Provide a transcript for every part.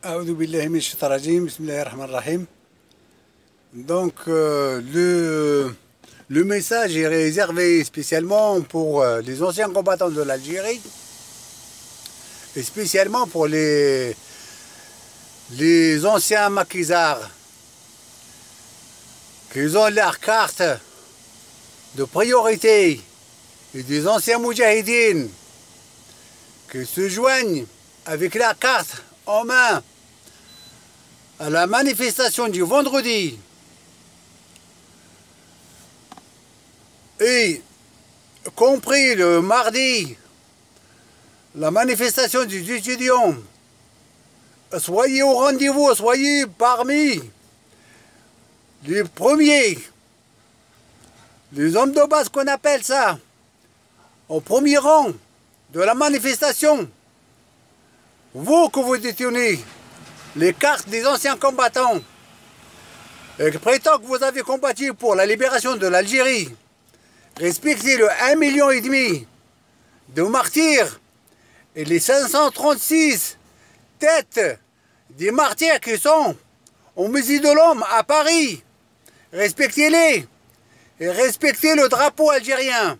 Aoudou billahi min shaitanir rajim, bismillahir rahmanir rahim. Donc le message est réservé spécialement pour les anciens combattants de l'Algérie et spécialement pour les anciens maquisards qui ont leur carte de priorité et des anciens moudjahidines qui se joignent avec la carte en main à la manifestation du vendredi et compris le mardi la manifestation des étudiants. Soyez au rendez-vous, soyez parmi les premiers, les hommes de base qu'on appelle ça, au premier rang de la manifestation. Vous que vous détenez les cartes des anciens combattants et que prétend que vous avez combattu pour la libération de l'Algérie, respectez le 1,5 million de martyrs et les 536 têtes des martyrs qui sont au musée de l'homme à Paris. Respectez-les et respectez le drapeau algérien.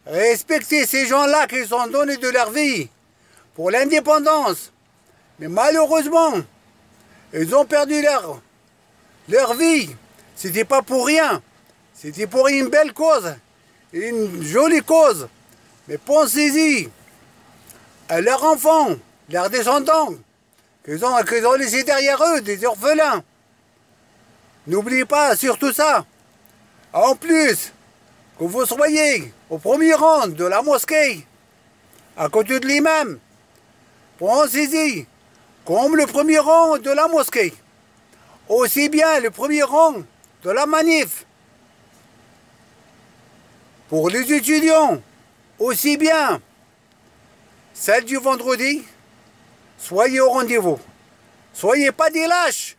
Respectez ces gens-là qui ont donné de leur vie pour l'indépendance. Mais malheureusement, ils ont perdu leur vie. C'était pas pour rien. C'était pour une belle cause, une jolie cause. Mais pensez-y à leurs enfants, leurs descendants, qu'ils ont laissé derrière eux, des orphelins. N'oubliez pas surtout ça. En plus, que vous soyez au premier rang de la mosquée, à côté de l'imam, pensez-y, comme le premier rang de la mosquée, aussi bien le premier rang de la manif, pour les étudiants, aussi bien celle du vendredi, soyez au rendez-vous. Soyez pas des lâches.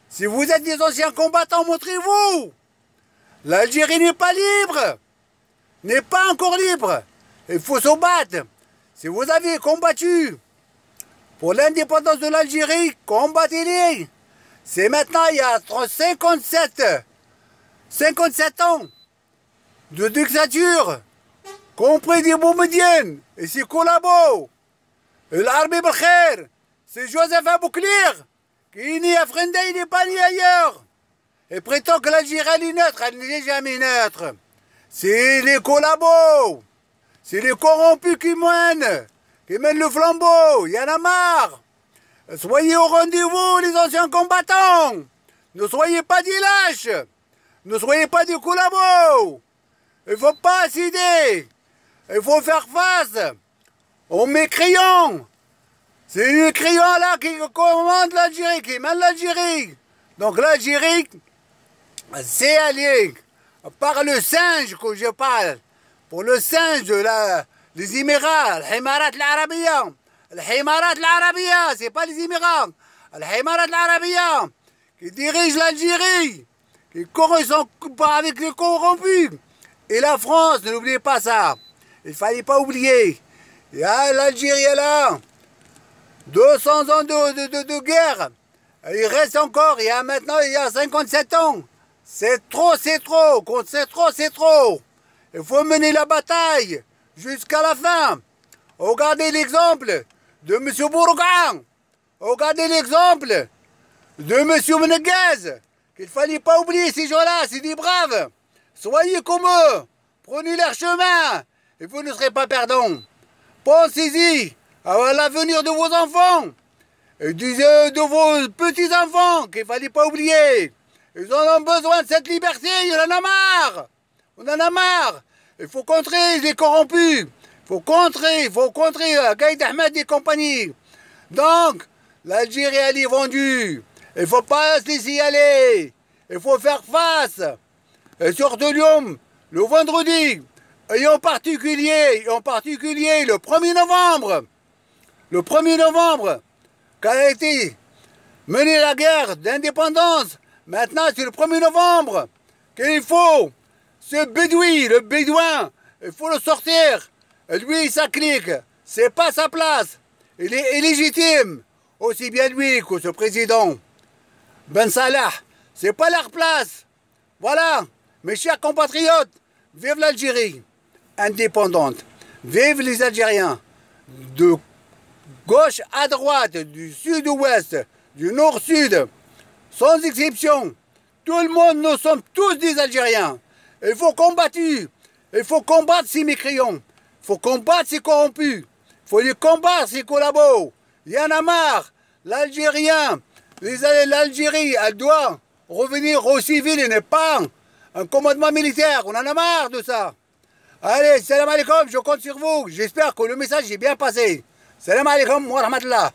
Si vous êtes des anciens combattants, montrez-vous. L'Algérie n'est pas libre, n'est pas encore libre. Il faut se battre. Si vous avez combattu pour l'indépendance de l'Algérie, combattez-les. C'est maintenant, il y a 57 ans de dictature, compris des Boumediennes et ses collabos. Et l'armée Belkhair, c'est Joseph Abouklir, qui est né à Frenda, il n'est pas né ailleurs. Et prétend que l'Algérie est neutre, elle n'est jamais neutre. C'est les collabos, c'est les corrompus qui mènent le flambeau, il y en a marre. Soyez au rendez-vous, les anciens combattants. Ne soyez pas des lâches, ne soyez pas des collabos. Il ne faut pas céder, il faut faire face aux mécréants. C'est les mécréants là qui commandent l'Algérie, qui mènent l'Algérie. Donc l'Algérie, c'est allié par le singe que je parle, pour le singe de les Émirats, l'Himarat l'Arabia. L'Himarat l'Arabia, c'est pas les Émirats. L'Himarat l'Arabia, qui dirige l'Algérie, qui sont avec les corrompus. Et la France, n'oubliez pas ça. Il ne fallait pas oublier. L'Algérie est là. 200 ans de guerre. Il reste encore, maintenant, il y a 57 ans. C'est trop, c'est trop. C'est trop, c'est trop. Il faut mener la bataille jusqu'à la fin. Regardez l'exemple de M. Bourgan. Regardez l'exemple de M. Meneghez. Qu'il ne fallait pas oublier ces gens-là, c'est des braves. Soyez comme eux. Prenez leur chemin. Et vous ne serez pas perdants. Pensez-y à l'avenir de vos enfants. Et de vos petits-enfants qu'il ne fallait pas oublier. Ils en ont besoin de cette liberté, il en a marre. On en a marre. Il faut contrer les corrompus. Il faut contrer Gaïd Ahmed et compagnie. Donc, l'Algérie, elle est vendue. Il ne faut pas se laisser aller. Il faut faire face. Et surtout le vendredi. Et en particulier le 1er novembre. Le 1er novembre, qu'a été menée la guerre d'indépendance. Maintenant, c'est le 1er novembre qu'il faut ce bédoui, le bédouin, il faut le sortir. Lui, ça clique. C'est pas sa place. Il est illégitime. aussi bien lui que ce président Ben Salah. C'est pas leur place. Voilà, mes chers compatriotes, vive l'Algérie indépendante. Vive les Algériens. De gauche à droite, du sud au ouest, du nord-sud, sans exception. Tout le monde, nous sommes tous des Algériens. Il faut combattre. Il faut combattre ces mécréants. Il faut combattre ces corrompus. Il faut les combattre, ces collabos. Il y en a marre. L'Algérie, elle doit revenir au civil et n'est pas un commandement militaire. On en a marre de ça. Allez, salam alaikum, je compte sur vous. J'espère que le message est bien passé. Salam alaikum wa rahmatullah.